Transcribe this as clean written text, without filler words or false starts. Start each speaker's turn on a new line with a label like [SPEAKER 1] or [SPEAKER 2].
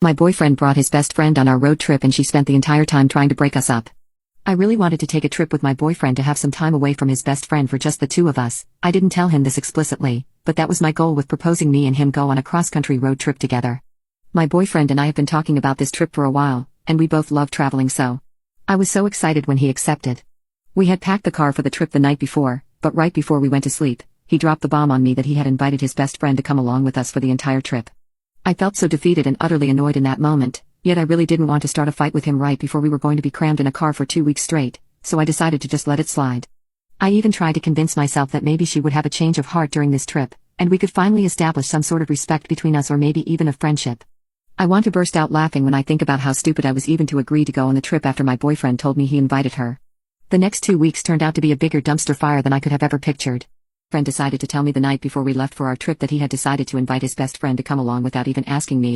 [SPEAKER 1] My boyfriend brought his best friend on our road trip and she spent the entire time trying to break us up. I really wanted to take a trip with my boyfriend to have some time away from his best friend for just the two of us. I didn't tell him this explicitly, but that was my goal with proposing me and him go on a cross-country road trip together. My boyfriend and I have been talking about this trip for a while, and we both love traveling, so I was so excited when he accepted. We had packed the car for the trip the night before, but right before we went to sleep, he dropped the bomb on me that he had invited his best friend to come along with us for the entire trip. I felt so defeated and utterly annoyed in that moment, yet I really didn't want to start a fight with him right before we were going to be crammed in a car for 2 weeks straight, so I decided to just let it slide. I even tried to convince myself that maybe she would have a change of heart during this trip, and we could finally establish some sort of respect between us or maybe even a friendship. I want to burst out laughing when I think about how stupid I was even to agree to go on the trip after my boyfriend told me he invited her. The next 2 weeks turned out to be a bigger dumpster fire than I could have ever pictured. My friend decided to tell me the night before we left for our trip that he had decided to invite his best friend to come along without even asking me.